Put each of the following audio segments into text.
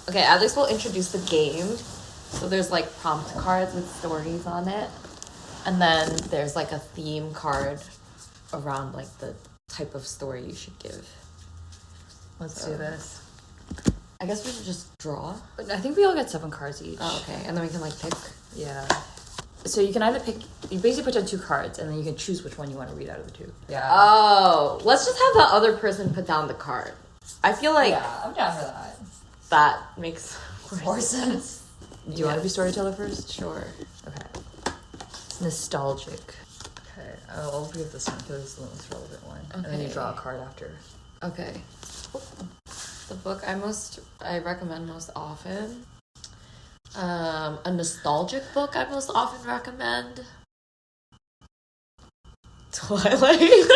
Okay, at least we'll introduce the game. So there's like prompt cards with stories on it. And then there's like a theme card around like the type of story you should give. Let's do this. I guess we should just draw. I think we all get 7 cards each. Oh, okay. And then we can like pick. Yeah. So you can either pick, you basically put down 2 cards and then you can choose which one you want to read out of the 2. Yeah. Oh, let's just have the other person put down the card. I feel like I'm down for that. That makes more sense. Do you want to be storyteller first? Sure. Okay. Nostalgic. Okay. I'll read this one because it's the most relevant one. Okay. And then you draw a card after. Okay. The book I recommend most often. A nostalgic book I most often recommend. Twilight.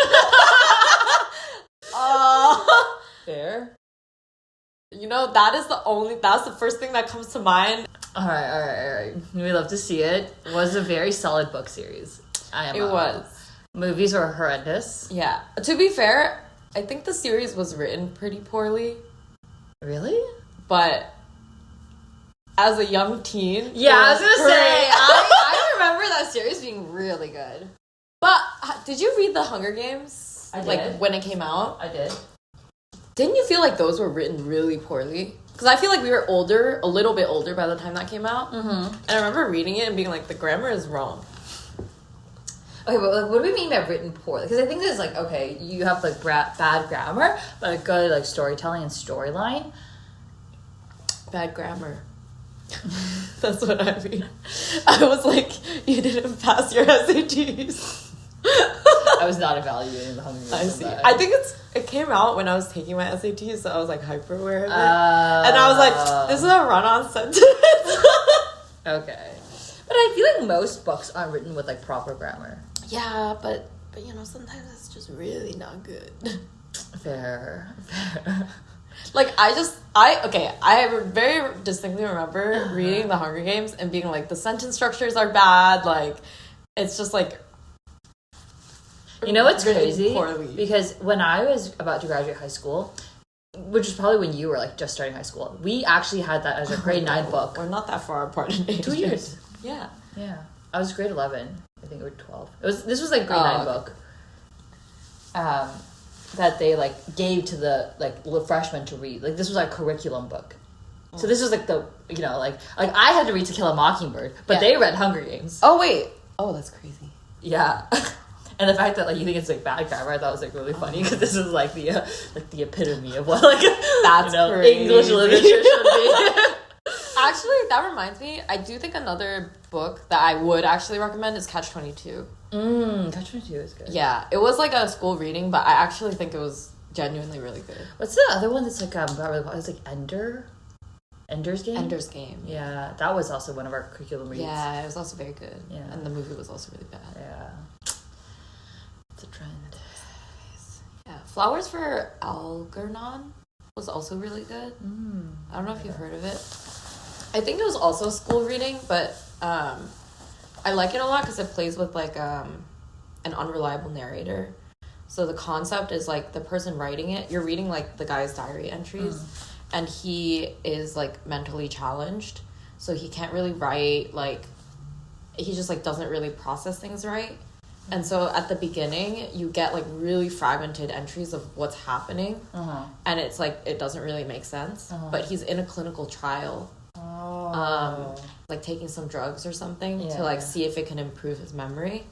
Fair. You know, that's the first thing that comes to mind. All right. We love to see it. It was a very solid book series. It was. Movies were horrendous. Yeah. To be fair, I think the series was written pretty poorly. Really? But as a young teen... Yeah, I was going to say, I remember that series being really good. But did you read The Hunger Games? I did. Like, when it came out? I did. Didn't you feel like those were written really poorly? Because I feel like we were older, a little bit older by the time that came out. Mm-hmm. And I remember reading it and being like, the grammar is wrong. Okay, but like, what do we mean by written poorly? Because I think there's like, okay, you have like bad grammar, but a good like storytelling and storyline. Bad grammar. That's what I mean. I was like, you didn't pass your SATs. I was not evaluating The Hunger Games. I see. I think it came out when I was taking my SATs, so I was like hyper aware of it. And I was like, this is a run-on sentence. Okay. But I feel like most books aren't written with like proper grammar. Yeah, but you know, sometimes it's just really not good. Fair. Like, I very distinctly remember reading The Hunger Games and being like, the sentence structures are bad, like, it's just like... You know what's really crazy? Poorly. Because when I was about to graduate high school, which is probably when you were like just starting high school, we actually had that as a grade 9 book. We're not that far apart in age. 2 years. Yeah. Yeah. I was grade 11. I think it was 12. This was like grade 9 book. That they like gave to the like freshmen to read. Like this was our curriculum book. So this was like the, you know, like I had to read To Kill a Mockingbird, but they read Hunger Games. Oh wait. Oh, that's crazy. Yeah. And the fact that like you think it's like bad grammar, I thought was like really funny because this is like the epitome of what like that's crazy. English literature should be. Actually, that reminds me, I do think another book that I would actually recommend is Catch-22. Catch-22 is good. Yeah, it was like a school reading, but I actually think it was genuinely really good. What's the other one that's like got really popular? It's like Ender's Game? Ender's Game. Yeah, that was also one of our curriculum reads. Yeah, it was also very good. Yeah. And the movie was also really bad. Yeah. It's a trend. Yeah. Flowers for Algernon was also really good. I don't know if you've heard of it. I think it was also a school reading, but I like it a lot because it plays with like an unreliable narrator. So the concept is like the person writing it, you're reading like the guy's diary entries, and he is like mentally challenged, so he can't really write, like he just like doesn't really process things right. And so at the beginning you get like really fragmented entries of what's happening, and it's like it doesn't really make sense, but he's in a clinical trial, like taking some drugs or something to like see if it can improve his memory.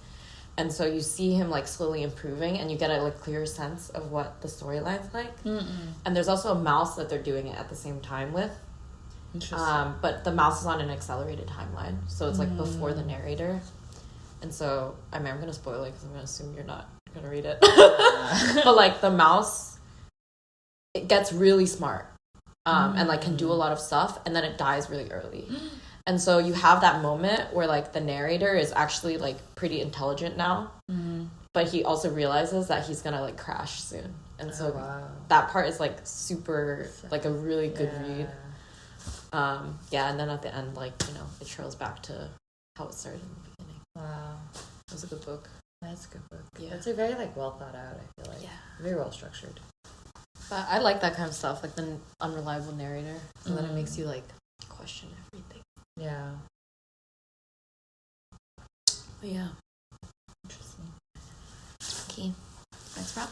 And so you see him like slowly improving, and you get a like clearer sense of what the storyline's like. And there's also a mouse that they're doing it at the same time with. Interesting. But the mouse is on an accelerated timeline, so it's like before the narrator. And so, I mean, I'm gonna spoil it because I'm gonna assume you're not gonna read it. But like the mouse, it gets really smart, and like can do a lot of stuff, and then it dies really early. And so you have that moment where like the narrator is actually like pretty intelligent now, but he also realizes that he's gonna like crash soon. And so that part is like super, like a really good read. And then at the end, like, you know, it trails back to how it started in the beginning. Wow. It was a good book. That's a good book. Yeah. That's a very like well thought out, I feel like. Yeah. Very well structured. But I like that kind of stuff, like the unreliable narrator. So then it makes you, like, question everything. Yeah. But yeah. Interesting. Okay. Next prop.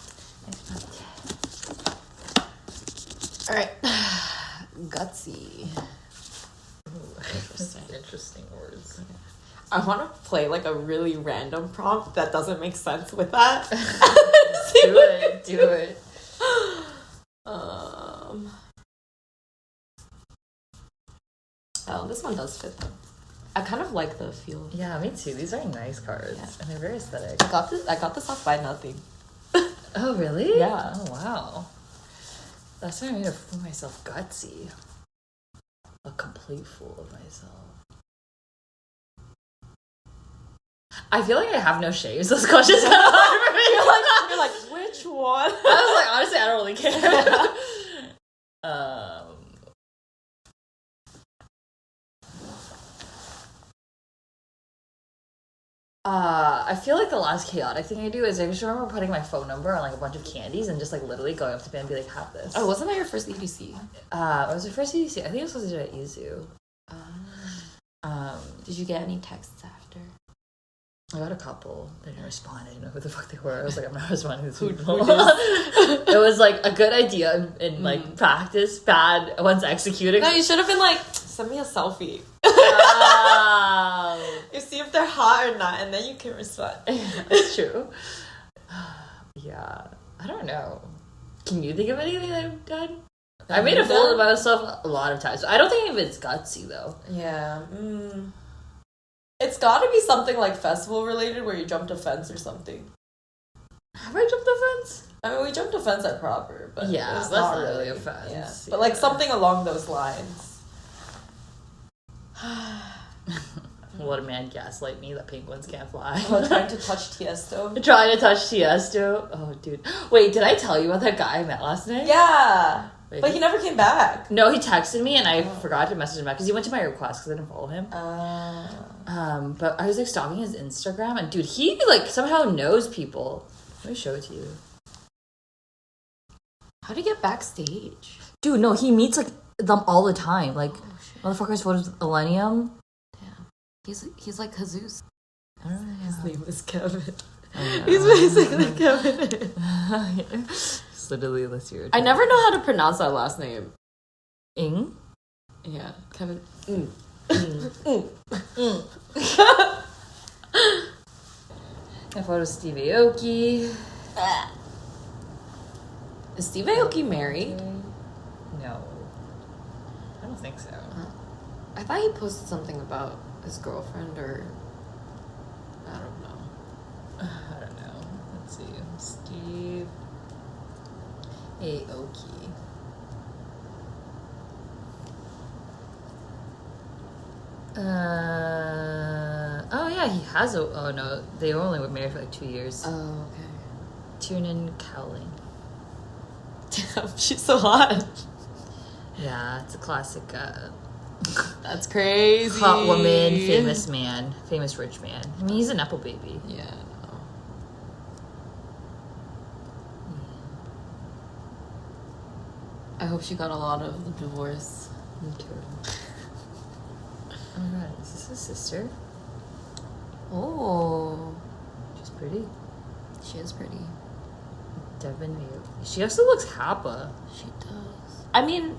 All right. Gutsy. Interesting words. I want to play like a really random prompt that doesn't make sense with that. Do it. Oh, this one does fit though. I kind of like the feel. Yeah, me too. These are nice cards, and they're very aesthetic. I got this off Buy Nothing. Oh, really? Yeah. Oh, wow. That's why I made a fool of myself. Gutsy. A complete fool of myself. I feel like I have no shame, so this question's kind of hard for me. You're like, which one? I was like, honestly, I don't really care. I feel like the last chaotic thing I do is I just remember putting my phone number on like a bunch of candies and just like literally going up to them and be like, have this. Oh, wasn't that your first EDC? It was my first EDC. I think I was supposed to do it at Izu. Did you get any texts after? I got a couple. They didn't respond. I didn't know who the fuck they were. I was like, I'm not responding to these Who people. It was like a good idea in like practice, bad once executed. No, you should have been like, send me a selfie. You see if they're hot or not, and then you can respond. That's true. Yeah. I don't know. Can you think of anything that I've done? I made a fool of myself a lot of times. I don't think it's gutsy though. Yeah. It's got to be something like festival related where you jumped a fence or something. Have I jumped a fence? I mean, we jumped a fence at Proper, but yeah, it's that's not really a fence. Yeah. Yeah. But like something along those lines. What a man gaslight me that penguins can't fly. Oh, trying to touch Tiesto. Trying to touch Tiesto. Oh, dude. Wait, did I tell you about that guy I met last night? Yeah. Wait, but he never came back. No, he texted me and I forgot to message him back because he went to my request because I didn't follow him. But I was like stalking his Instagram and dude, he like somehow knows people. Let me show it to you. How do you get backstage? Dude, no, he meets like them all the time. Like motherfuckers photos with Millennium. He's like Jesus. I don't know. His name is Kevin. He's basically Kevin. It's literally this year. I never know how to pronounce that last name. Ing? Yeah, Kevin. A photo of Steve Aoki. Is Steve Aoki married? No. I don't think so. I thought he posted something about his girlfriend or... I don't know. I don't know. Let's see. Steve Aoki. Oh yeah, he has a... Oh no, they only were married for like 2 years. Oh, okay. Tiernan Cowling. Damn, she's so hot. Yeah, it's a classic... That's crazy. hot woman, famous man, famous rich man. I mean, he's a Nepo baby. Yeah, I know. I hope she got a lot of the divorce. Me too. Oh my god, is this his sister? Oh. She's pretty. She is pretty. Devin Aoki. She also looks Hapa. She does. I mean...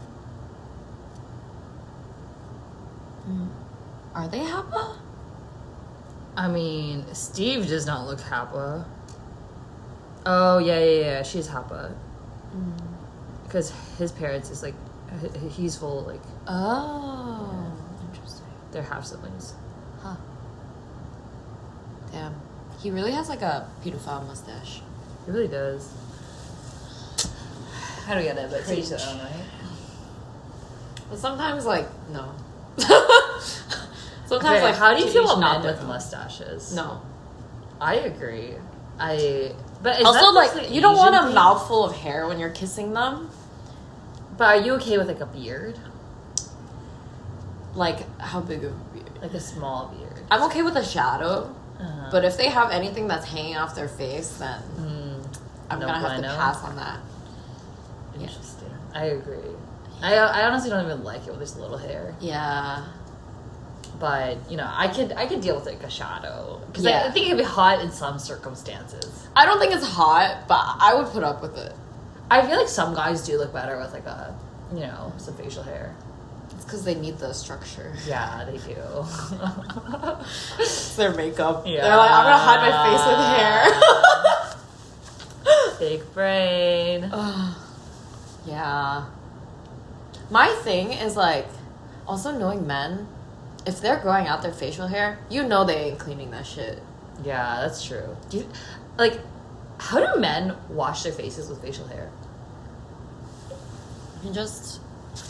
Are they Hapa? I mean, Steve does not look Hapa. Oh, yeah. She's Hapa. Because his parents is like... He's full, like... Oh. Interesting. They're half siblings. Huh. Damn. He really has like a pedophile mustache. He really does. How do we get it? But Preach. teach their own, right? But sometimes, like, no. Sometimes, Okay, like, how do you feel each about not men with their own. mustaches? No. I agree. But is Also, that like, mostly you don't want Asian a thing? mouthful of hair when you're kissing them. But are you okay with like a beard? Like, how big of a beard? Like a small beard? I'm okay with a shadow. Uh-huh. But if they have anything that's hanging off their face, then I'm no gonna have to bueno. pass on that. Interesting. I agree. I honestly don't even like it when there's little hair. Yeah. But, you know, I could deal with like a shadow. Because I think it'd be hot in some circumstances. I don't think it's hot, but I would put up with it. I feel like some guys do look better with like a, you know, some facial hair. It's because they need the structure. Yeah, they do. It's their makeup. Yeah. They're like, I'm gonna hide my face with hair. Big brain. Yeah. My thing is like, also knowing men, if they're growing out their facial hair, you know they ain't cleaning that shit. Yeah, that's true. How do men wash their faces with facial hair? I think it's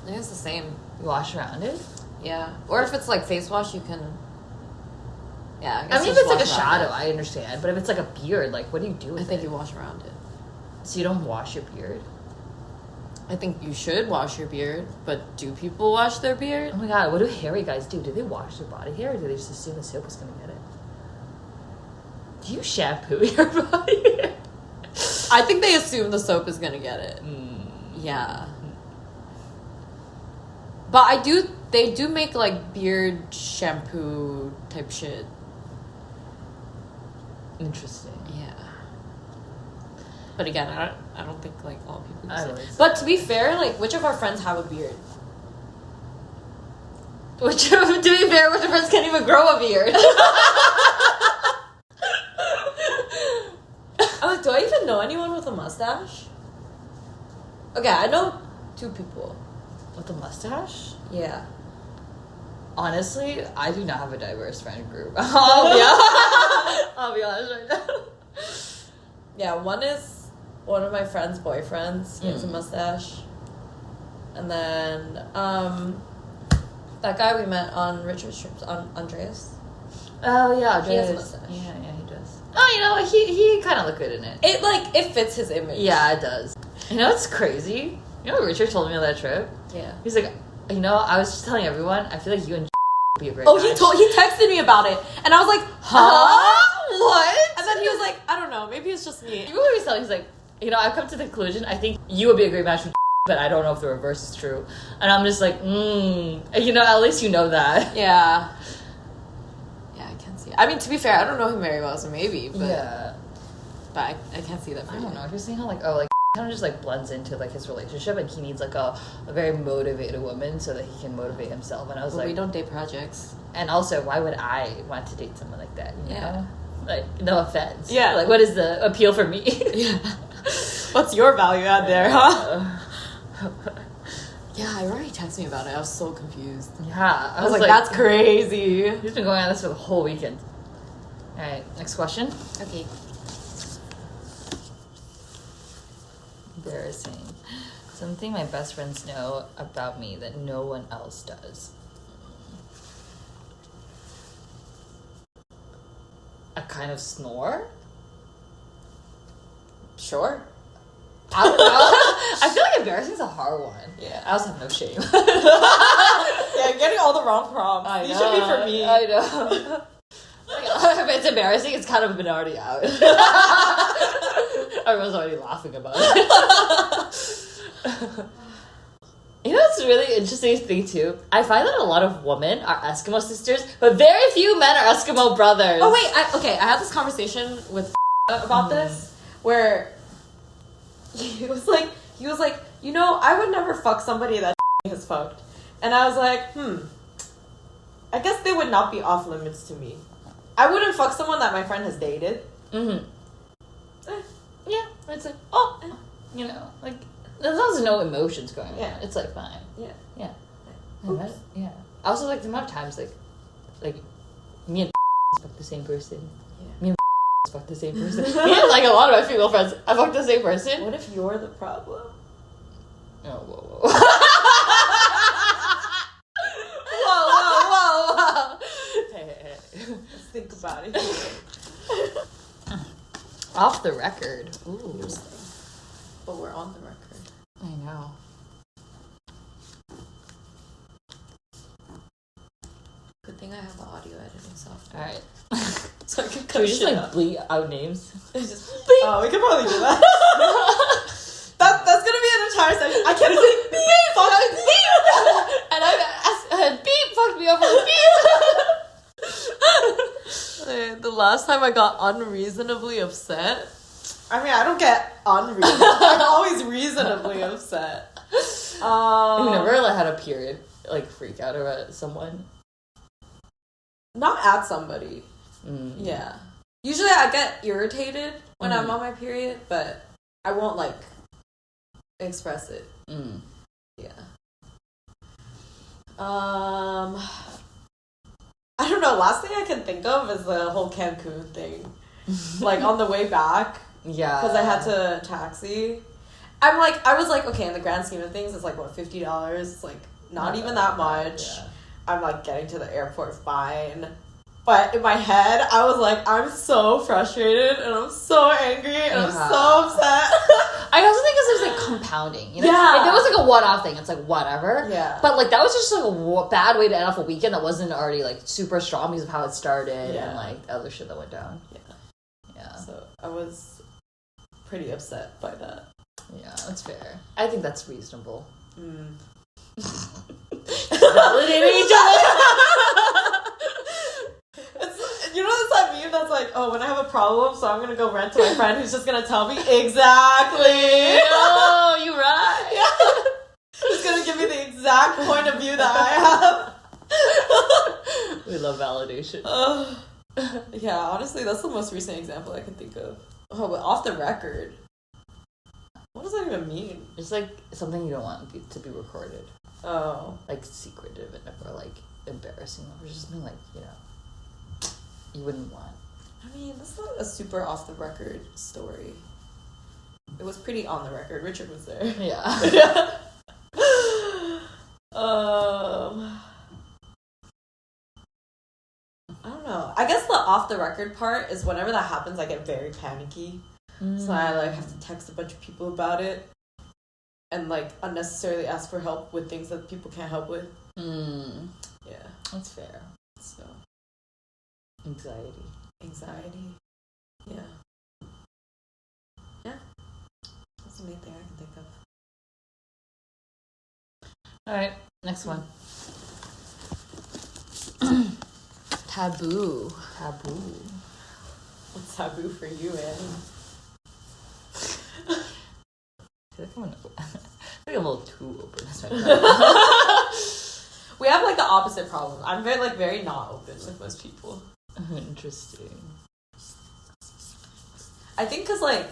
the same. You wash around it? Yeah. Or if it's like face wash, you can. Yeah. I mean, if it's like a shadow, I understand. But if it's like a beard, like, what do you do with it? I think you wash around it. So you don't wash your beard? I think you should wash your beard, but do people wash their beard? Oh my god, what do hairy guys do? Do they wash their body hair, or do they just assume the soap is gonna get it? Do you shampoo your body hair? I think they assume the soap is gonna get it. Yeah. But they do make like beard shampoo type shit. Interesting. Yeah. But again, I don't think like all people use it. Really But to be fair, like which of our friends have a beard? To be fair, which of friends can't even grow a beard? Oh, do I even know anyone with a mustache? Okay, I know 2 people. With a mustache? Yeah. Honestly, I do not have a diverse friend group. I'll be honest right now. Yeah, one is one of my friend's boyfriends. He has a mustache. And then that guy we met on Richard's trips, Andreas. Oh yeah, He has a mustache. Yeah, he does. Oh, you know, he kind of look good in it. It fits his image. Yeah, it does. You know what's crazy? You know what Richard told me on that trip? Yeah. He's like, you know, I was just telling everyone, I feel like you and would be a great match. He texted me about it, and I was like, huh? What? And then he was like, I don't know, maybe it's just me. Even when he was telling, he's like, you know, I've come to the conclusion, I think you would be a great match with but I don't know if the reverse is true. And I'm just like, you know, at least you know that. Yeah. Yeah, I can't see it. I mean, to be fair, I don't know him very well, so maybe, but... Yeah. But I can't see that for I you. don't know. If you're seeing how, like, kind of just, like, blends into, like, his relationship, and he needs, like, a very motivated woman so that he can motivate himself. And I was like... we don't date projects. And also, why would I want to date someone like that, you know? Like, no offense. Yeah. Like, what is the appeal for me? Yeah. What's your value add there, huh? Yeah, I already texted me about it. I was so confused. Yeah. I was like, that's crazy. He's been going on this for the whole weekend. Alright, next question. Okay. Embarrassing. Something my best friends know about me that no one else does. I kind of snore? Sure. I don't know. I feel like embarrassing is a hard one. Yeah. I also have no shame. Yeah, you're getting all the wrong prompts. I know. These should be for me. I know. If it's embarrassing, it's kind of been already out. Everyone's already laughing about it. You know what's a really interesting thing too? I find that a lot of women are Eskimo sisters, but very few men are Eskimo brothers. Oh wait, I had this conversation with about this where he was like, you know, I would never fuck somebody that has fucked, and I was like, I guess they would not be off limits to me. I wouldn't fuck someone that my friend has dated. Yeah, it's like, you know, like, there's no emotions going on. It's like fine. Yeah. Yeah. I also like the amount of times like me and fuck the same person. Yeah. Me and fuck the same person. Me and like a lot of my female friends, I fuck the same person. What if you're the problem? Oh, whoa. Whoa. Hey. Let's think about it. Off the record. Ooh. But we're on the record. I know. Good thing I have the audio editing software. Alright. So I can Should cut we just shit like out. bleep out names? Oh, we could probably do that. That's gonna be at a time entire session. I kept saying, beep, fucking beep. And I beep fucked me over beep. The last time I got unreasonably upset. I mean, I don't get unreasonable. I'm always reasonably upset. You've never like had a period like freak out about someone? Not at somebody. Yeah. Usually I get irritated when I'm on my period, but I won't like express it. Yeah. I don't know. Last thing I can think of is the whole Cancun thing. Like on the way back. Yeah. Because I had to taxi. I was like, okay, in the grand scheme of things, it's like, what, $50? It's like, not even that much. Yeah. I'm like getting to the airport fine. But in my head, I was like, I'm so frustrated and I'm so angry and I'm so upset. I also think it was like compounding. You know? Yeah. If it was like a one-off thing, it's like whatever. Yeah. But like that was just like a bad way to end off a weekend that wasn't already like super strong because of how it started and like other shit that went down. Yeah. So I was pretty upset by that. Yeah, that's fair. I think that's reasonable. Validating each other. You know, it's that meme that's like, oh, when I have a problem, so I'm gonna go rent to my friend who's just gonna tell me exactly. Oh, you're right. Yeah. Who's gonna give me the exact point of view that I have. We love validation. Yeah, honestly, that's the most recent example I can think of. Oh, but off the record. What does that even mean? It's like something you don't want to be recorded. Oh. Like secretive or like embarrassing or just something like, you know, you wouldn't want. I mean, that's not a super off the record story. It was pretty on the record. Richard was there. Yeah. I don't know. I guess the off the record part is whenever that happens, I get very panicky. So I like have to text a bunch of people about it and like unnecessarily ask for help with things that people can't help with. Yeah. That's fair. So Anxiety. Yeah. That's the main thing I can think of. Alright, next one. Taboo. What's taboo for you, Annie? I feel like I'm a little too open. We have like the opposite problem. I'm very not open with most people. Interesting. I think because like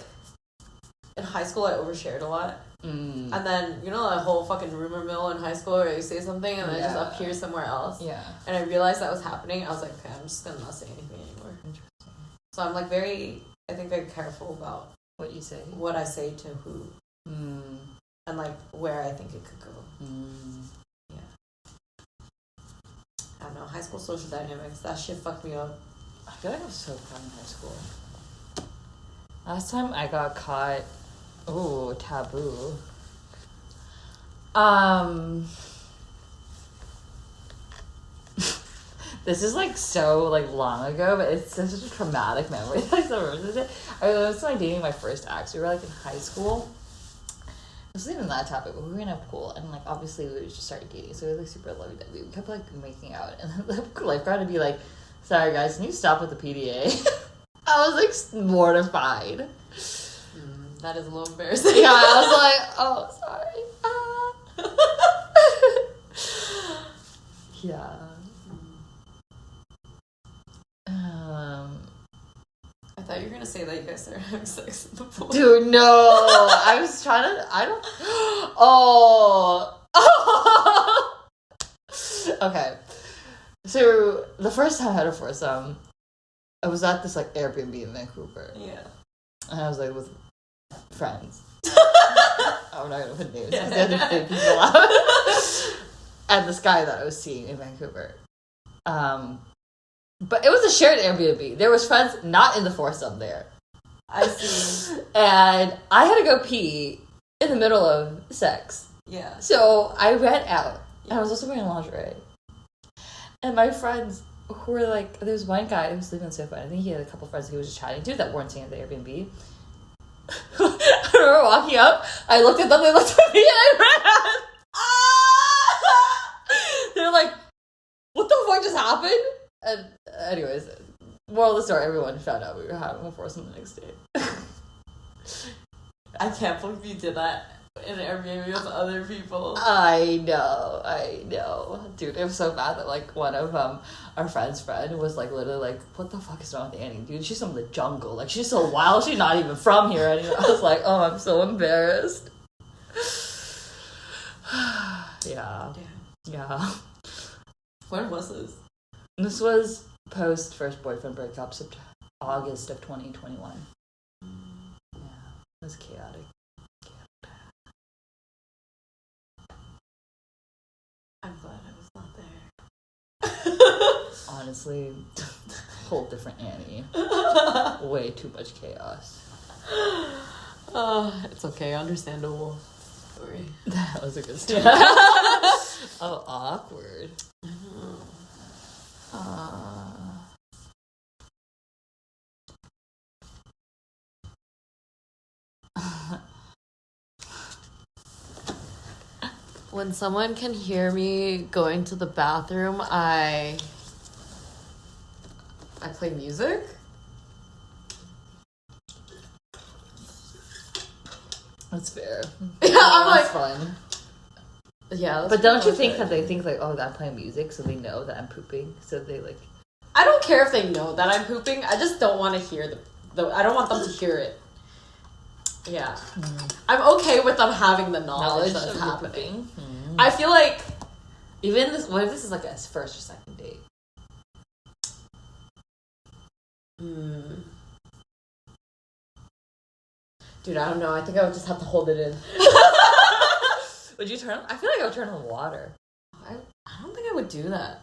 in high school I overshared a lot. And then, you know, that whole fucking rumor mill in high school where you say something and then it just appears somewhere else. Yeah. And I realized that was happening. I was like, okay, I'm just gonna not say anything anymore. Interesting. So I'm like very careful about what you say, what I say to who, and like where I think it could go. Yeah. I don't know, high school social dynamics, that shit fucked me up. I feel like I was so proud in high school. Last time I got caught, taboo. This is like so like long ago, but it's such a traumatic memory. I was like dating my first ex. We were like in high school. It wasn't even that topic, but we were in a pool, and like obviously we just started dating, so we were like super lovey-dovey. We kept like making out, and then the lifeguard would be like, "Sorry guys, can you stop with the PDA?" I was like mortified. That is a little embarrassing. Yeah, I was like, "Oh, sorry." Yeah. I thought you were gonna say that you guys started having sex in the pool. Dude, no. I was trying to. I don't. Okay. So the first time I had a foursome, I was at this like Airbnb in Vancouver. Yeah. And I was like with friends. I'm not gonna put names because they had to fake people out. And this guy that I was seeing in Vancouver. But it was a shared Airbnb. There was friends not in the foursome there. I see. And I had to go pee in the middle of sex. Yeah. So I ran out. And I was also wearing lingerie. And my friends who were like, there was one guy who was sleeping on the sofa. I think he had a couple friends he was just chatting to that weren't staying at the Airbnb. I remember walking up, I looked at them, they looked at me, and I ran. They're like, what the fuck just happened? And anyways, moral of the story, everyone found out we were having a foursome the next day. I can't believe you did that in an Airbnb with other people. I know. Dude, it was so bad that, like, one of our friend's friend was, like, literally like, what the fuck is wrong with Annie? Dude, she's from the jungle. Like, she's so wild. She's not even from here anymore. I was like, oh, I'm so embarrassed. Yeah. Yeah. When was this? This was post first boyfriend breakup, August of 2021. Yeah, it was chaotic. I'm glad I was not there. Honestly, whole different Annie. Way too much chaos. It's okay, understandable story. That was a good story. Oh, awkward. When someone can hear me going to the bathroom, I play music. That's fair. Yeah, I'm like, That's fun. yeah. But don't you think that they think, like, oh, I'm playing music, so they know that I'm pooping, so they, like... I don't care if they know that I'm pooping. I just don't want to hear I don't want them to hear it. Yeah. I'm okay with them having the knowledge that's happening. I feel like... Even this... What if this is, like, a first or second date? Dude, I don't know. I think I would just have to hold it in. Would you turn... I feel like I would turn on the water. I don't think I would do that.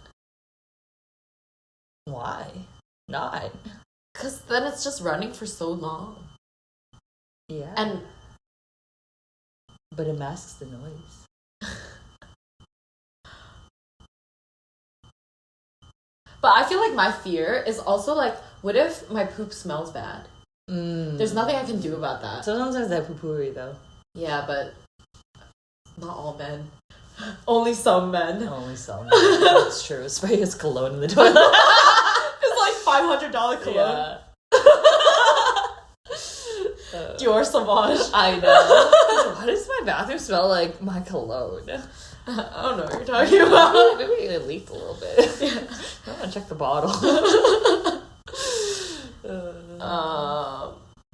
Why? Not. Because then it's just running for so long. Yeah. And... But it masks the noise. But I feel like my fear is also, like, what if my poop smells bad? There's nothing I can do about that. Sometimes I poo-pooey, though. Yeah, but not all men. Only some men. Only some. That's true. Spray his cologne in the toilet. It's like $500 cologne. Yeah. Dior Sauvage. I know. Why does my bathroom smell like my cologne? I don't know what you're talking about. Maybe it leaked a little bit. Yeah. I'm gonna check the bottle.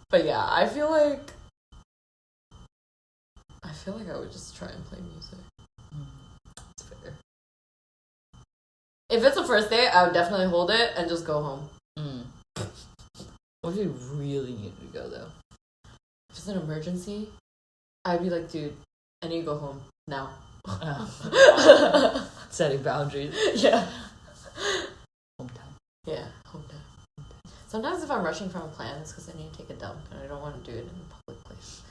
But yeah, I feel like I would just try and play music. That's fair. If it's a first date, I would definitely hold it and just go home. What if you really needed to go, though? If it's an emergency, I'd be like, dude, I need to go home now. Setting boundaries. Yeah. Hometown. Yeah, hometown. Sometimes if I'm rushing from a plan, it's because I need to take a dump and I don't want to do it in a public place.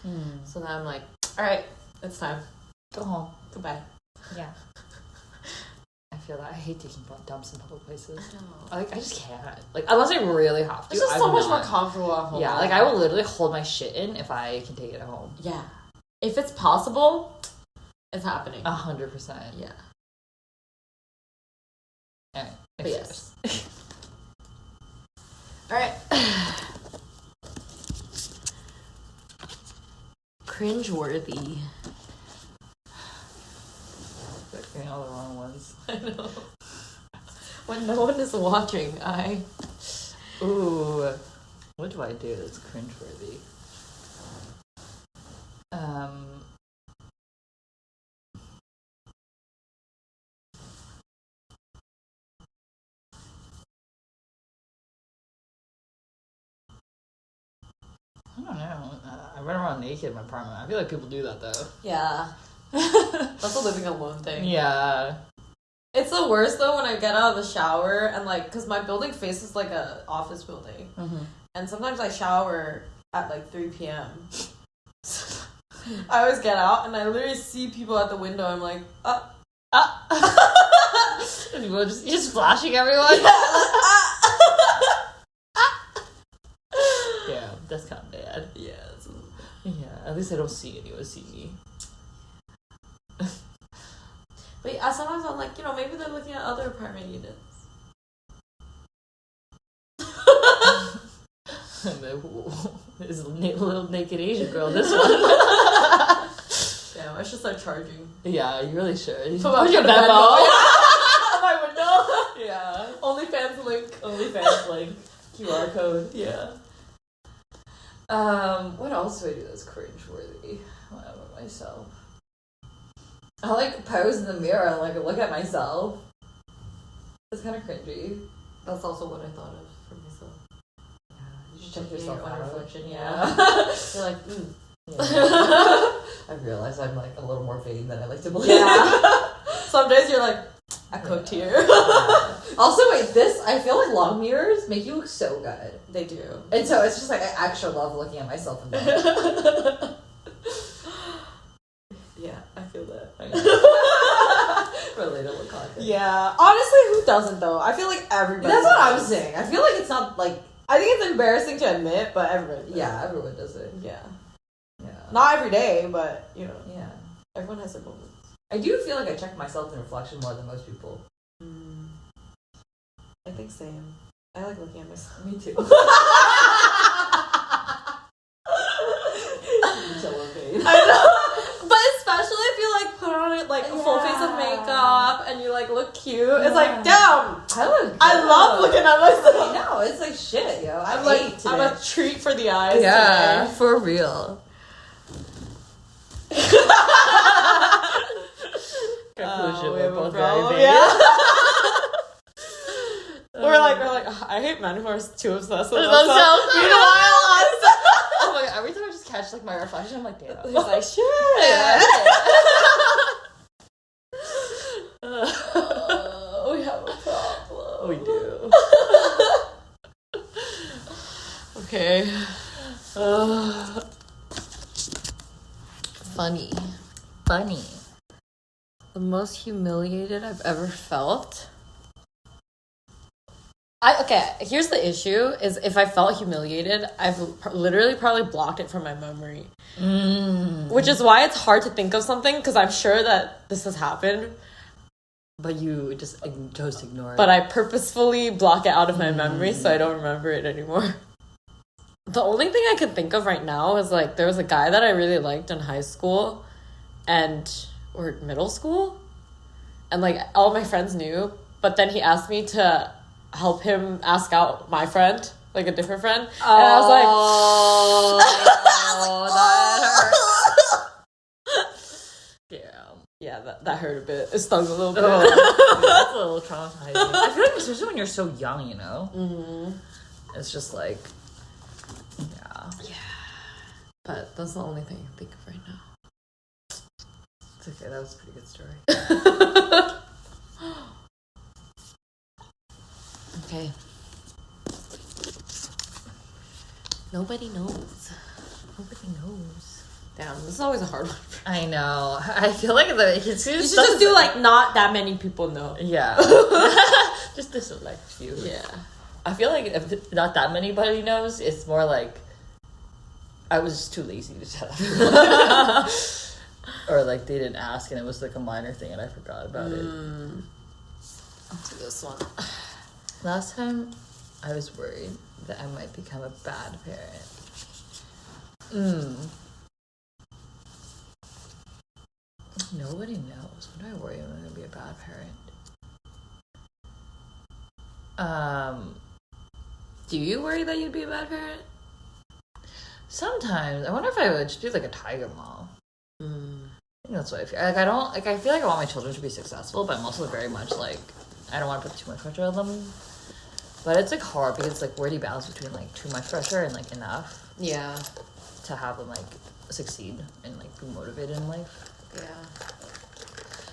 So then I'm like, all right, it's time. Go home. Goodbye. Yeah. I feel that. I hate taking dumps in public places. I know. I just can't. Like, unless I really have to. It's just so much more comfortable at home. Yeah, like, I will literally hold my shit in if I can take it at home. Yeah. If it's possible, it's happening. 100%. Yeah. Alright. But yes. Alright. Cringeworthy. Getting all the wrong ones. I know. When no one is watching, Ooh. What do I do that's cringeworthy? I don't know. I run around naked in my apartment. I feel like people do that, though. Yeah. That's a living alone thing. Yeah. It's the worst, though, when I get out of the shower and, like, because my building faces, like, a office building. And sometimes I shower at, like, 3 p.m. I always get out and I literally see people at the window. I'm like, You're just flashing everyone? Yeah, Yeah, that's kind of bad. yeah, At least I don't see anyone see me. But sometimes I'm like, maybe they're looking at other apartment units. This little naked Asian girl, this one. Damn, I should start charging. Yeah, you really should. Put your Venmo. Venmo. My window. Yeah. OnlyFans link. OnlyFans link. QR code. Yeah. What else do I do that's cringeworthy when I'm with myself? I like pose in the mirror and like look at myself. It's kind of cringy. That's also what I thought of for myself. You should check yourself your own out. reflection, Yeah. You're like, I realize I'm like a little more vain than I like to believe. Yeah. Some days you're like, I cooked here. Yeah. Also, wait, I feel like long mirrors make you look so good. They do. And so it's just like, I actually love looking at myself in them. Yeah, I feel that. Relatable content. Yeah. Honestly, who doesn't though? I feel like everybody That's what I'm does. saying. I feel like it's not like... I think it's embarrassing to admit, but everybody does. Yeah, everyone does it. Yeah. Yeah. Not every day, but, Yeah. everyone has their moments. I do feel like I check myself in reflection more than most people. I think same. I like looking at myself. Me too. I know. But especially if you like put on it like a full face of makeup and you like look cute. It's like, damn. I look good. I love looking at myself. I know. It's like shit, yo. I'm like, I'm a treat for the eyes. Yeah, today. for real. Conclusion, We have we're a both problem. very Yeah. vain. We're like, I hate men who are too obsessed with Themselves. themselves. Meanwhile, Oh my god, every time I just catch like my reflection, I'm like, damn. he's like, shit. We have a problem. We do. Okay. Funny. The most humiliated I've ever felt. Here's the issue: is if I felt humiliated, I've literally probably blocked it from my memory, which is why it's hard to think of something because I'm sure that this has happened, But you just chose to ignore it. but I purposefully block it out of my memory so I don't remember it anymore. The only thing I can think of right now is like there was a guy that I really liked in high school, or middle school, and like all my friends knew, but then he asked me to help him ask out my friend, like a different friend, and I was like, that hurts. Damn. yeah, that hurt a bit. It stung a little bit. That's a little traumatizing. I feel like especially when you're so young, it's just like, yeah. But that's the only thing I can think of right now. It's okay. That was a pretty good story. Okay. Nobody knows. Nobody knows. Damn, this is always a hard one. I know. I feel like You should just do like not that many people know. Yeah. Just a select few. Yeah. I feel like if not that anybody knows, it's more like I was just too lazy to tell everyone. Or like they didn't ask and it was like a minor thing and I forgot about it. I'll do this one. Last time I was worried that I might become a bad parent. Nobody knows. When do I worry I'm going to be a bad parent? Do you worry that you'd be a bad parent? Sometimes. I wonder if I would just be like a tiger mom. I think that's what I feel. Like I don't like. I feel like I want my children to be successful, but I'm also very much like I don't want to put too much pressure on them. But it's like hard because it's like where do you balance between like too much pressure and like enough? Yeah. To have them like succeed and like be motivated in life. Yeah.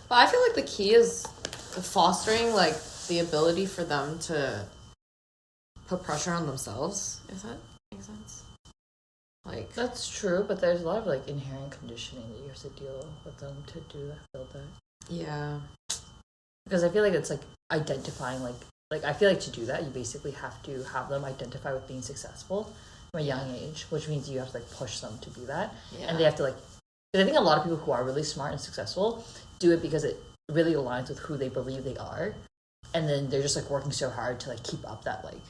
But I feel like the key is fostering like the ability for them to put pressure on themselves. If that makes sense. Like That's true, but there's a lot of like inherent conditioning that you have to deal with them to build that. yeah. Because I feel like it's like identifying like I feel like to do that you basically have to have them identify with being successful from a young age, which means you have to like push them to do that, Yeah. and they have to like. Because I think a lot of people who are really smart and successful do it because it really aligns with who they believe they are, and then they're just like working so hard to like keep up that like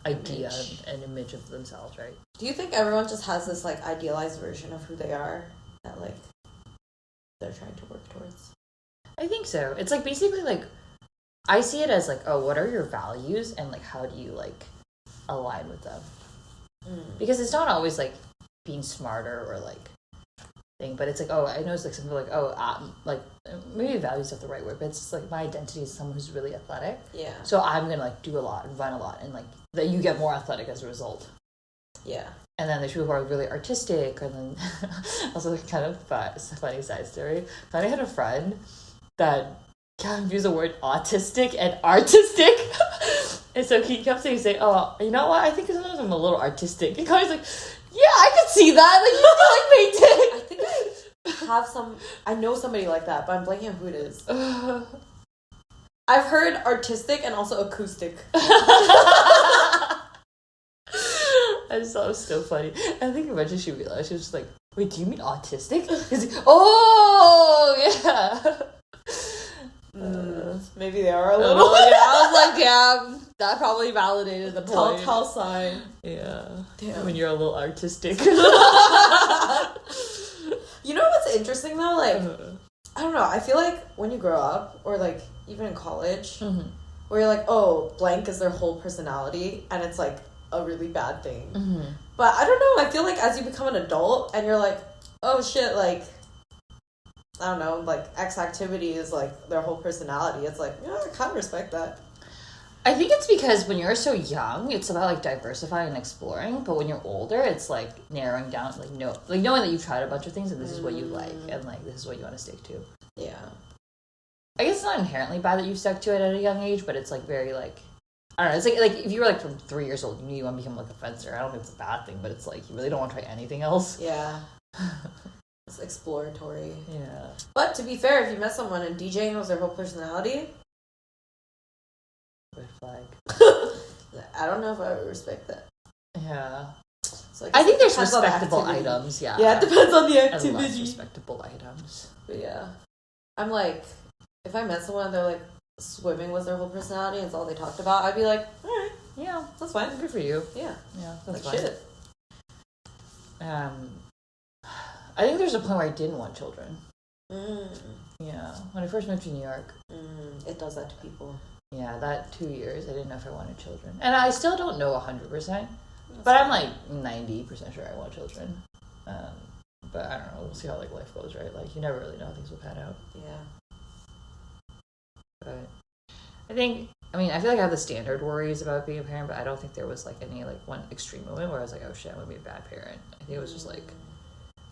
idea and image of themselves, right? Do you think everyone just has this like idealized version of who they are that like they're trying to work towards? I think so. It's like basically like I see it as like, oh, what are your values and like how do you like align with them? Because it's not always like being smarter or like thing, but it's like, oh, I know it's like some people like, oh, like maybe values not the right word, but it's just like my identity is someone who's really athletic. Yeah. So I'm gonna like do a lot and run a lot, and like that you get more athletic as a result. Yeah. And then there's people who are really artistic, and then also kind of it's a funny side story. I had a friend that confused the word autistic and artistic. And so he kept saying, oh, you know what? I think sometimes I'm a little artistic. And Connie's like, yeah, I could see that. Like, you feel like painting. I think I know somebody like that, but I'm blanking on who it is. I've heard artistic and also acoustic. I just thought it was so funny. And I think eventually she realized, she was just like, wait, do you mean autistic? Oh, yeah. Maybe they are a little. Yeah, I was like, damn, that probably validated the point. Telltale sign. Yeah. Damn. When you're a little artistic. You know what's interesting though? Like, I don't know. I feel like when you grow up, or like even in college, where you're like, oh, blank is their whole personality, and it's like a really bad thing. But I don't know. I feel like as you become an adult, and you're like, oh shit, like, I don't know, like X activity is like their whole personality. It's like, yeah, I kind of respect that. I think it's because when you're so young, it's about like diversifying and exploring. But when you're older, it's like narrowing down, like knowing that you've tried a bunch of things and this is what you like and like this is what you want to stick to. Yeah. I guess it's not inherently bad that you stuck to it at a young age, but it's like very like, I don't know. It's like if you were like from 3 years old, you knew you want to become like a fencer. I don't think it's a bad thing, but it's like you really don't want to try anything else. Yeah. It's exploratory. Yeah. But to be fair, if you met someone and DJing was their whole personality, Red flag. I don't know if I would respect that. Yeah. So I think there's depends on the respectable activity. items, yeah. Yeah, it depends on the And less activity. respectable items. But yeah. I'm like, if I met someone and they're like, swimming was their whole personality and it's all they talked about, I'd be like, alright, Yeah, that's fine. good for you. Yeah. Yeah, that's Like fine. shit. I think there's a point where I didn't want children. Mm. Yeah, when I first moved to New York. It does that to people. Yeah, that 2 years, I didn't know if I wanted children. And I still don't know 100%, but I'm like 90% sure I want children. But I don't know, we'll see how like life goes, right? Like, you never really know how things will pan out. Yeah. But I feel like I have the standard worries about being a parent, but I don't think there was like any like one extreme moment where I was like, oh shit, I'm gonna be a bad parent. I think it was just like,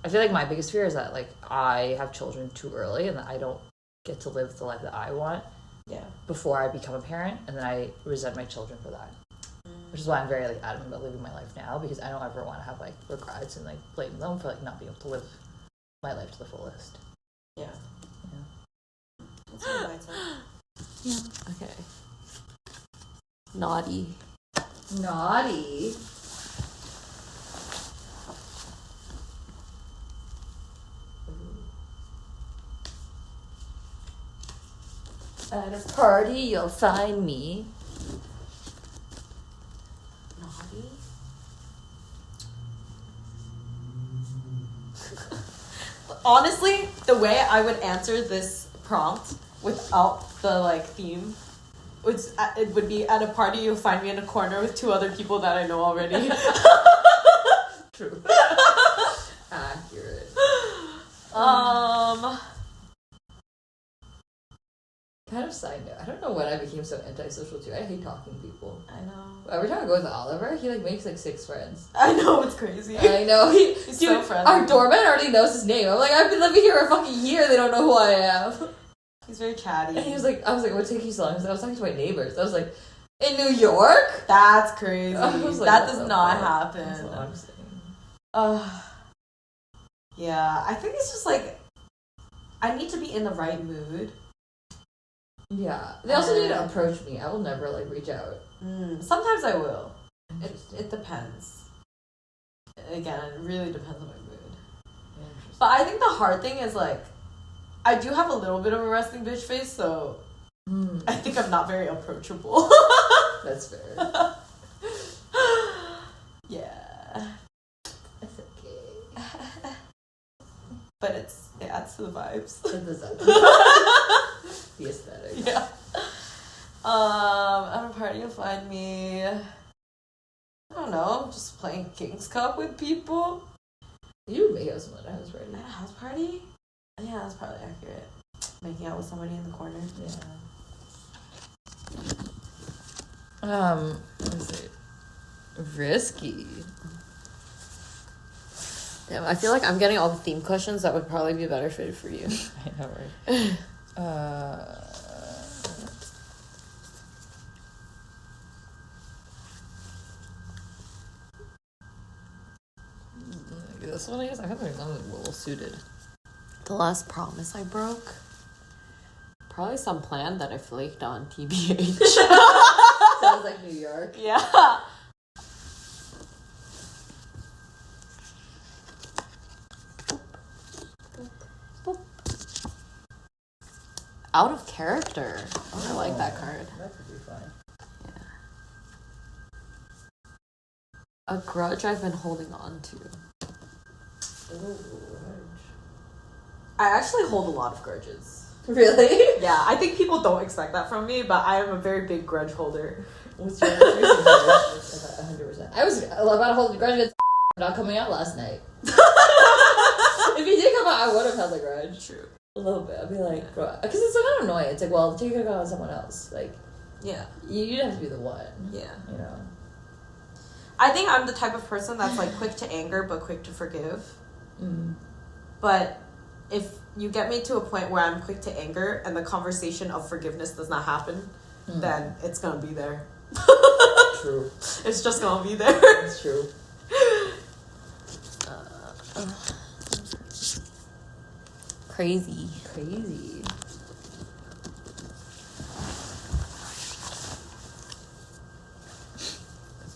I feel like my biggest fear is that like I have children too early and that I don't get to live the life that I want before I become a parent, and then I resent my children for that. Which is why I'm very like adamant about living my life now, because I don't ever want to have like regrets and like blame them for like not being able to live my life to the fullest. Yeah. Yeah. That's my mindset. Yeah. Okay. Naughty. Naughty. At a party, you'll find me. Naughty? Honestly, the way I would answer this prompt without the like theme it would be, at a party you'll find me in a corner with 2 other people that I know already. True. Accurate. Kind of side note, I don't know when I became so antisocial too. I hate talking to people. I know. Every time I go with Oliver, he like makes like 6 friends. I know, it's crazy. I know. He's Dude, so friendly. our doorman already knows his name. I'm like, I've been living here a fucking year. They don't know who I am. He's very chatty. And he was like, I was like, what take you so long? I was talking to my neighbors. I was like, in New York? That's crazy. I was like, that what does the not fuck? That's happen. all I'm saying. Yeah, I think it's just like, I need to be in the right mood. Yeah. They also need to approach me. I will never like reach out. Sometimes I will. Interesting. It depends. again, it really depends on my mood. But I think the hard thing is, like, I do have a little bit of a resting bitch face, so I think I'm not very approachable. That's fair. Yeah. That's okay. But it adds to the vibes. It does that. The aesthetic. Yeah. At a party you'll find me, I don't know, just playing King's Cup with people. You make us one at a house party. At a house party? Yeah, that's probably accurate. Making out with somebody in the corner. Yeah. Let's see. Risky. Damn, I feel like I'm getting all the theme questions that would probably be better fitted for you. I know, right? This one, I guess I feel like I'm well suited. The last promise I broke? Probably some plan that I flaked on, TBH. Sounds like New York. Yeah. Out of character. Oh, I like that card. That could be fun. A grudge I've been holding on to. I actually hold a lot of grudges. Really? Yeah, I think people don't expect that from me, but I am a very big grudge holder. What's your 100%. I was about to hold a grudge against not coming out last night. If he did come out, I would have held a grudge. True. A little bit. I'd be like, bro, because it's kind of annoying. It's like, well, you could go with someone else. Like, Yeah. you'd have to be the one. Yeah. You know. I think I'm the type of person that's like quick to anger but quick to forgive. Mm. But if you get me to a point where I'm quick to anger and the conversation of forgiveness does not happen, then it's gonna be there. True. It's just gonna be there. It's true. Crazy.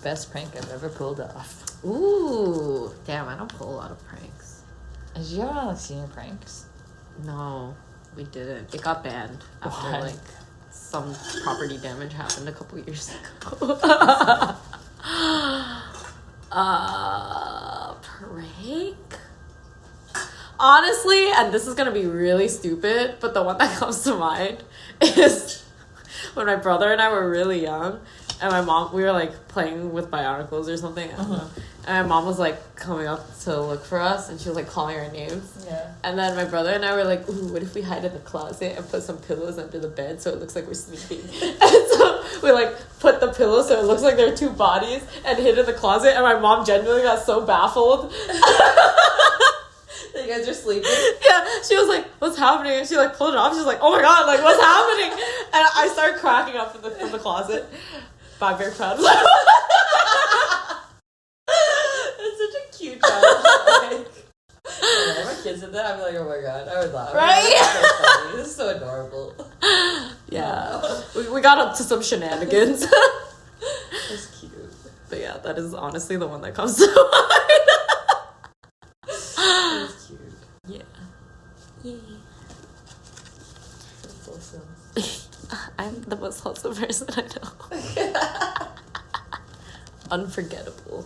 Best prank I've ever pulled off. Ooh. Damn, I don't pull a lot of pranks. Did you ever like senior pranks? No, we didn't. It got banned after Why? like some property damage happened a couple years ago. Prank? Honestly, and this is gonna be really stupid, but the one that comes to mind is when my brother and I were really young, and my mom, we were like playing with Bionicles or something, I don't know. And my mom was like coming up to look for us, and she was like calling our names. Yeah. And then my brother and I were like, ooh, what if we hide in the closet and put some pillows under the bed so it looks like we're sleeping? And so we like put the pillows so it looks like there are two bodies and hid in the closet, and my mom genuinely got so baffled. You guys are sleeping? Yeah, she was like, what's happening? And she like pulled it off. She was like, oh my god, like what's happening? And I started cracking up from the closet. But I'm very proud of that. It's such a cute child. If my kids did that, I'd be like, oh my god, I would laugh. Right? This is so funny. This is so adorable. Yeah. We got up to some shenanigans. That's cute. But yeah, that is honestly the one that comes to mind. That's cute. Yeah. Yay. That's awesome. I'm the most wholesome person I know. Unforgettable.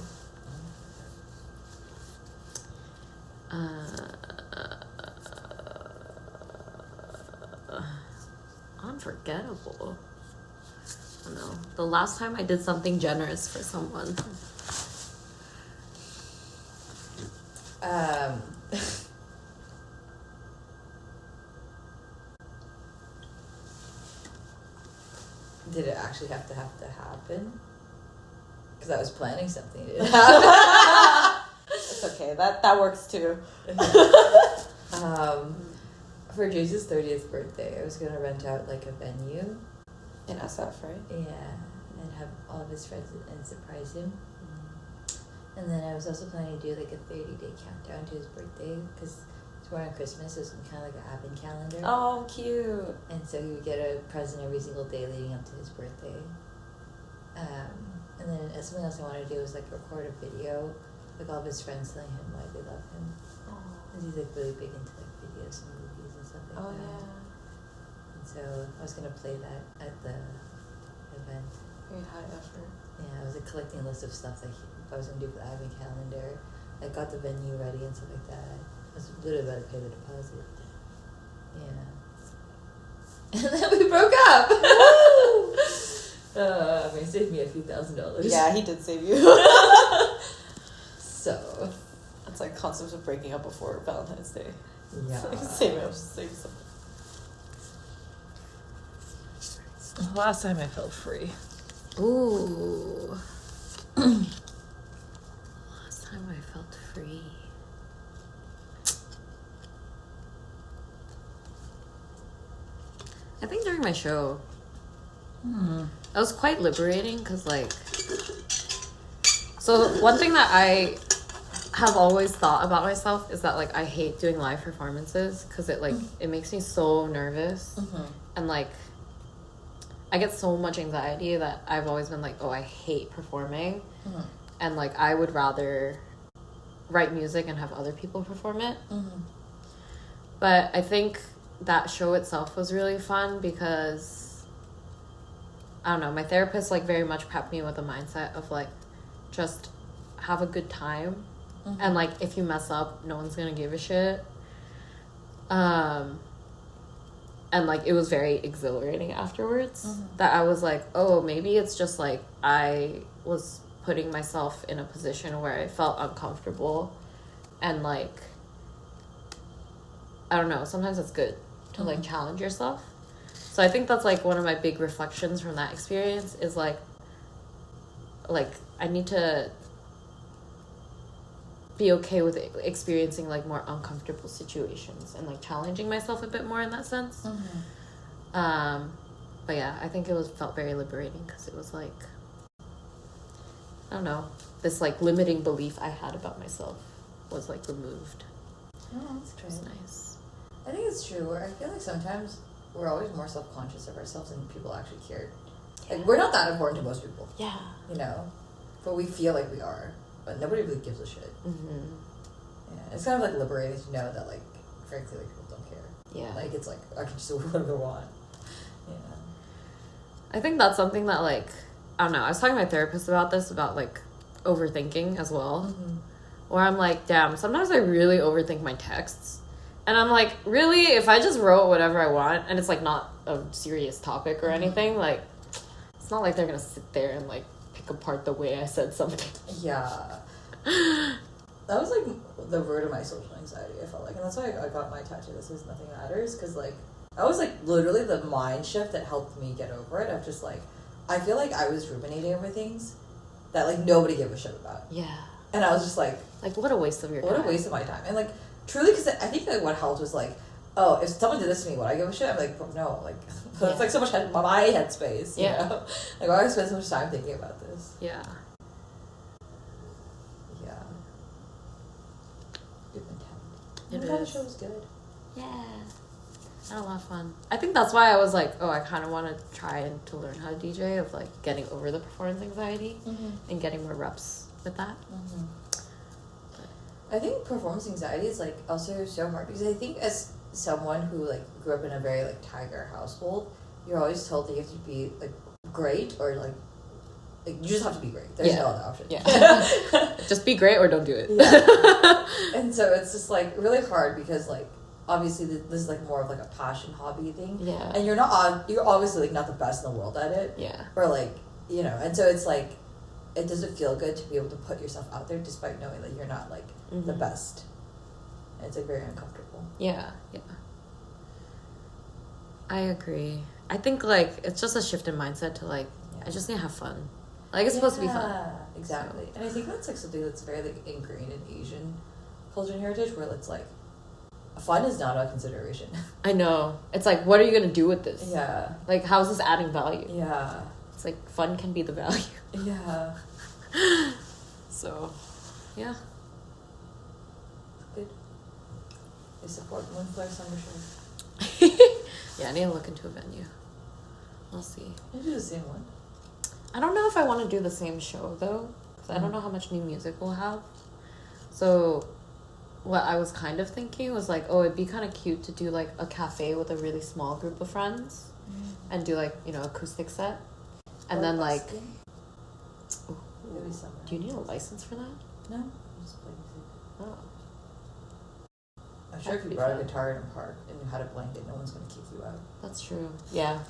Unforgettable. I don't know. The last time I did something generous for someone. Did it actually have to happen? Because I was planning something to happen. It's okay. That works too. For Jace's 30th birthday, I was gonna rent out like a venue. In SF, right? Yeah, and have all of his friends and surprise him. And then I was also planning to do like a 30-day countdown to his birthday because it's around Christmas, so it's kind of like an advent calendar. Oh, cute. And so he would get a present every single day leading up to his birthday. And then something else I wanted to do was like record a video like all of his friends telling him why they love him. Because he's like really big into like videos and movies and stuff like that. And so I was gonna play that at the event. Very high effort. Yeah, I was like collecting a list of stuff that I was gonna do for the advent calendar. I got the venue ready and stuff like that. I was literally about to pay the deposit. Yeah. And then we broke up. I mean, it saved me a few $1,000s. Yeah, he did save you. So. It's like concepts of breaking up before Valentine's Day. Yeah. Like, save something. Last time I felt free. Ooh. Last time I felt free. I think during my show. That was quite liberating because, like, so one thing that I have always thought about myself is that, like, I hate doing live performances because it, like, it makes me so nervous. And, like, I get so much anxiety that I've always been like, oh, I hate performing. And, like, I would rather write music and have other people perform it. But I think that show itself was really fun because, I don't know, my therapist, like, very much prepped me with a mindset of, like, just have a good time. And, like, if you mess up, no one's gonna give a shit. And, like, it was very exhilarating afterwards. That I was like, oh, maybe it's just, like, I was putting myself in a position where I felt uncomfortable. And, like, I don't know, sometimes it's good to, like, challenge yourself. So I think that's, like, one of my big reflections from that experience is, like, I need to be okay with experiencing, like, more uncomfortable situations and, like, challenging myself a bit more in that sense. But yeah, I think it felt very liberating because it was, like, I don't know, this, like, limiting belief I had about myself was, like, removed. Oh, that's great. It was nice. I think it's true. I feel like sometimes we're always more self-conscious of ourselves than people actually care. Like, we're not that important to most people. Yeah. You know? But we feel like we are. But nobody really gives a shit. Yeah. It's kind of, like, liberating to know that, like, frankly, like, people don't care. Yeah. Like, it's like, I can just do whatever I want. Yeah. I think that's something that, like, I don't know, I was talking to my therapist about this, about, like, overthinking as well. Where I'm like, damn, sometimes I really overthink my texts. And I'm like, really, if I just wrote whatever I want, and it's, like, not a serious topic or anything, like, it's not like they're gonna sit there and, like, pick apart the way I said something. Yeah. That was, like, the root of my social anxiety, I felt like. And that's why I got my tattoo that says nothing matters. Because, like, that was, like, literally the mind shift that helped me get over it. Of just, like, I feel like I was ruminating over things that, like, nobody gave a shit about. Yeah. And I was just like... Like, what a waste of your time. What a waste of my time. And, like, truly, because I think, like, what helped was, like, oh, if someone did this to me, would I give a shit? I'm like, no, like, that's, like, so much my head space, you know? Like, why do I spend so much time thinking about this? Yeah. Yeah. Good mentality. It The is. show was good. Yeah. I had a lot of fun. I think that's why I was like, oh, I kind of want to try to learn how to DJ, of, like, getting over the performance anxiety and getting more reps with that. I think performance anxiety is, like, also so hard because I think as someone who, like, grew up in a very, like, tiger household, you're always told that you have to be, like, great or, like you just have to be great. There's no other option. Yeah. Just be great or don't do it. Yeah. And so it's just, like, really hard because, like, obviously this is, like, more of, like, a passion hobby thing. Yeah. And you're obviously, like, not the best in the world at it. Yeah. Or, like, you know, and so it's, like, it doesn't feel good to be able to put yourself out there despite knowing that you're not, like, the best. And it's, like, very uncomfortable. Yeah. Yeah. I agree. I think, like, it's just a shift in mindset to, like, I just need to have fun. Like, it's supposed to be fun. Yeah, exactly. So. And I think that's, like, something that's very, like, ingrained in Asian culture and heritage, where it's, like, fun is not a consideration. I know. It's like, what are you going to do with this? Yeah. Like, how is this adding value? Yeah. It's like, fun can be the value. Yeah. So, yeah. Good. I support Moonflare Summer Show. Yeah, I need to look into a venue. We'll see. You do the same one. I don't know if I want to do the same show, though. Because I don't know how much new music we'll have. So what I was kind of thinking was like, oh, it'd be kind of cute to do like a cafe with a really small group of friends and do like, you know, acoustic set. And then like, ooh, do you need a license for that? No, just play music. Oh. I'm sure if you brought a guitar in a park and you had a blanket, no one's gonna kick you out. That's true. Yeah.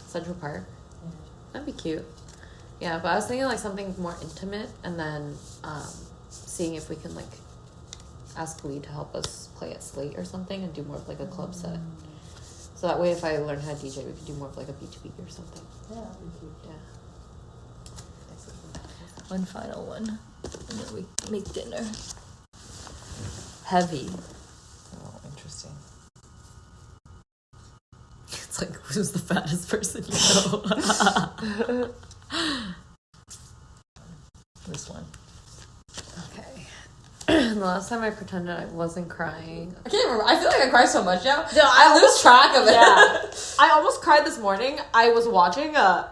Central Park. Yeah. That'd be cute. Yeah, but I was thinking like something more intimate and then seeing if we can like ask Lee to help us play at Slate or something and do more of like a club set. So that way if I learn how to DJ, we could do more of like a B2B or something. Yeah, that'd be cute. Yeah. One final one. And then we make dinner. Heavy. Oh, interesting. It's like, who's the fattest person you know? This one. Okay. The last time I pretended I wasn't crying. I can't remember. I feel like I cry so much now. No, I lose track of it. Yeah. I almost cried this morning. I was watching a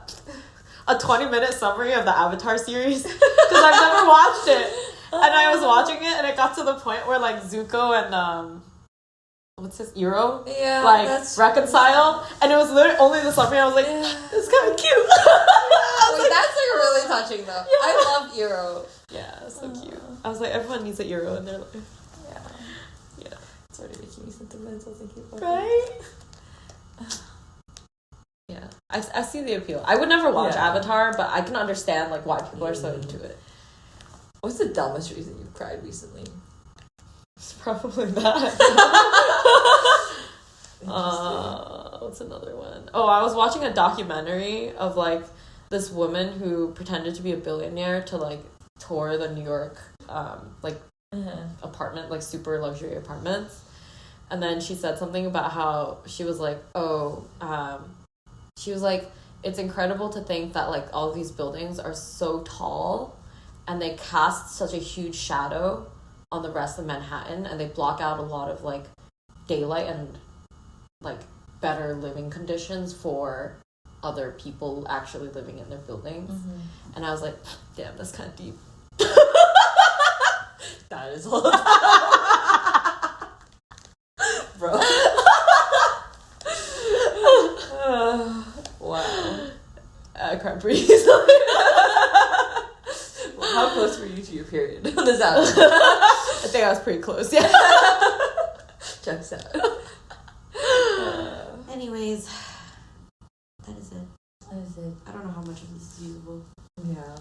20-minute summary of the Avatar series because I've never watched it. And I was watching it and it got to the point where like Zuko and what's his Iroh Yeah, reconcile, and it was literally only the summary. I was like, it's kind of cute. Wait, that's like really touching though. Yeah. I love Eero. Yeah, so cute. I was like, everyone needs an Iroh in their life. Yeah. Yeah. It's already making me sentimental thinking about Right? Yeah. I see the appeal. I would never watch Avatar, but I can understand like why people are so into it. What's the dumbest reason you've cried recently? It's probably that. What's another one? Oh, I was watching a documentary of like this woman who pretended to be a billionaire to like tour the New York apartment, like super luxury apartments. And then she said something about how she was like, it's incredible to think that like all of these buildings are so tall and they cast such a huge shadow on the rest of Manhattan, and they block out a lot of like daylight and like better living conditions for other people actually living in their buildings. And I was like, damn, that's kind of deep. That is all. Bro. Wow. I cried pretty easily. Well, how close were you to your period on this album? I think I was pretty close, yeah. Checks out. Anyways, that is it. That is it. I don't know how much of this is usable. Yeah.